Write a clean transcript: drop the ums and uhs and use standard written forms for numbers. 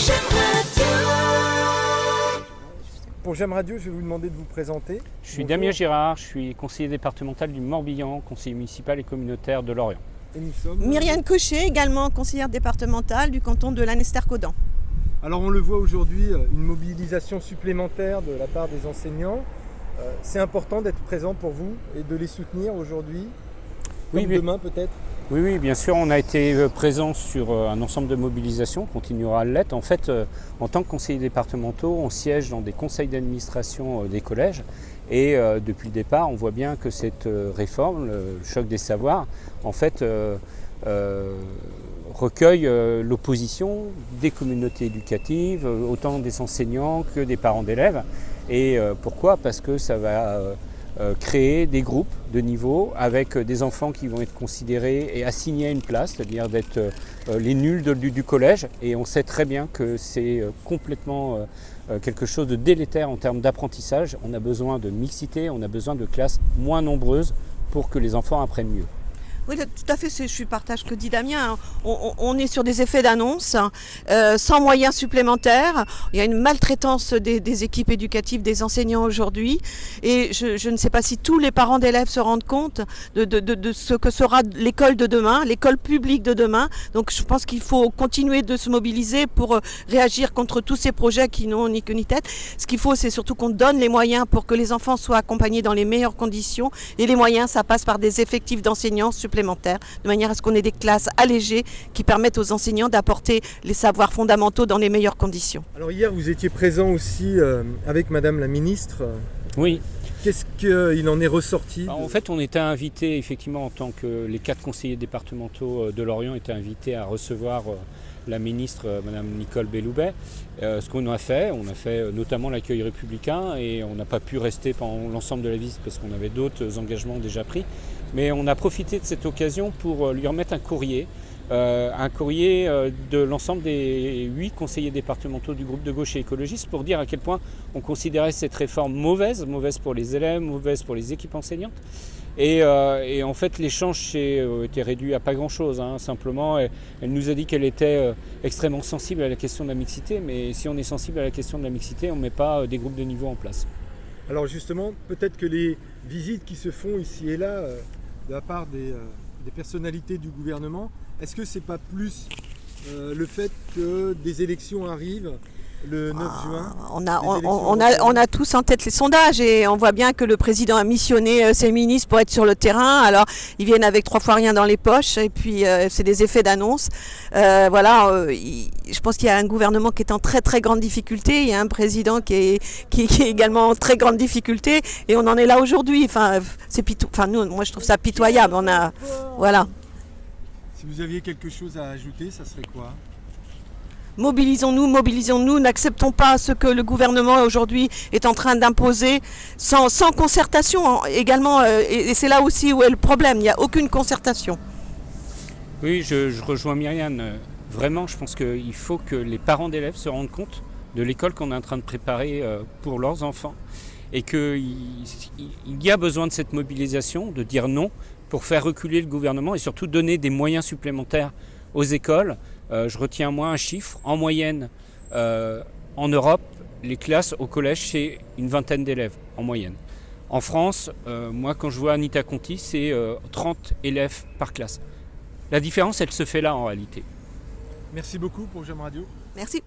J'aime Radio. Pour J'aime Radio, je vais vous demander de vous présenter. Je suis Damien Girard, je suis conseiller départemental du Morbihan, conseiller municipal et communautaire de Lorient. Et nous sommes Myriane Cochet, également conseillère départementale du canton de Lanester-Caudan. Alors on le voit aujourd'hui, une mobilisation supplémentaire de la part des enseignants. C'est important d'être présent pour vous et de les soutenir aujourd'hui, comme demain peut-être. Oui, bien sûr, on a été présent sur un ensemble de mobilisations, on continuera à l'être. En fait, en tant que conseillers départementaux, on siège dans des conseils d'administration des collèges. Et depuis le départ, on voit bien que cette réforme, le choc des savoirs, en fait, recueille l'opposition des communautés éducatives, autant des enseignants que des parents d'élèves. Et pourquoi ? Parce que ça va créer des groupes de niveau avec des enfants qui vont être considérés et assignés à une place, c'est-à-dire d'être les nuls du collège. Et on sait très bien que c'est complètement quelque chose de délétère en termes d'apprentissage. On a besoin de mixité, on a besoin de classes moins nombreuses pour que les enfants apprennent mieux. Oui, tout à fait, je partage ce que dit Damien. On est sur des effets d'annonce, sans moyens supplémentaires. Il y a une maltraitance des équipes éducatives, des enseignants aujourd'hui. Et je ne sais pas si tous les parents d'élèves se rendent compte de ce que sera l'école de demain, l'école publique de demain. Donc je pense qu'il faut continuer de se mobiliser pour réagir contre tous ces projets qui n'ont ni queue ni tête. Ce qu'il faut, c'est surtout qu'on donne les moyens pour que les enfants soient accompagnés dans les meilleures conditions. Et les moyens, ça passe par des effectifs d'enseignants supplémentaires, de manière à ce qu'on ait des classes allégées qui permettent aux enseignants d'apporter les savoirs fondamentaux dans les meilleures conditions. Alors hier, vous étiez présent aussi avec Madame la Ministre. Oui. Qu'est-ce qu'il en est ressorti ? En fait, on était invités, effectivement, en tant que les 4 conseillers départementaux de Lorient étaient invités à recevoir la ministre, Madame Nicole Belloubet. Ce qu'on a fait notamment l'accueil républicain et on n'a pas pu rester pendant l'ensemble de la visite parce qu'on avait d'autres engagements déjà pris. Mais on a profité de cette occasion pour lui remettre un courrier de l'ensemble des 8 conseillers départementaux du groupe de gauche et écologiste pour dire à quel point on considérait cette réforme mauvaise pour les élèves, mauvaise pour les équipes enseignantes. Et en fait, l'échange était réduit à pas grand-chose. Simplement, elle nous a dit qu'elle était extrêmement sensible à la question de la mixité. Mais si on est sensible à la question de la mixité, on ne met pas des groupes de niveau en place. Alors justement, peut-être que les visites qui se font ici et là de la part des personnalités du gouvernement, est-ce que c'est pas plus le fait que des élections arrivent le 9 juin? On a tous en tête les sondages et on voit bien que le président a missionné ses ministres pour être sur le terrain. Alors ils viennent avec 3 fois rien dans les poches et puis c'est des effets d'annonce. Je pense qu'il y a un gouvernement qui est en très très grande difficulté. Il y a un président qui est également en très grande difficulté et on en est là aujourd'hui. Moi je trouve ça pitoyable. Voilà. Si vous aviez quelque chose à ajouter, ça serait quoi ? Mobilisons-nous, n'acceptons pas ce que le gouvernement aujourd'hui est en train d'imposer sans concertation également, et c'est là aussi où est le problème, il n'y a aucune concertation. Oui, je rejoins Myriane. Vraiment, je pense qu'il faut que les parents d'élèves se rendent compte de l'école qu'on est en train de préparer pour leurs enfants et qu'il y a besoin de cette mobilisation, de dire non pour faire reculer le gouvernement et surtout donner des moyens supplémentaires aux écoles. Je retiens moi un chiffre. En moyenne, en Europe, les classes au collège, c'est une vingtaine d'élèves en moyenne. En France, moi quand je vois Anita Conti, c'est 30 élèves par classe. La différence, elle se fait là en réalité. Merci beaucoup pour J'aime Radio. Merci.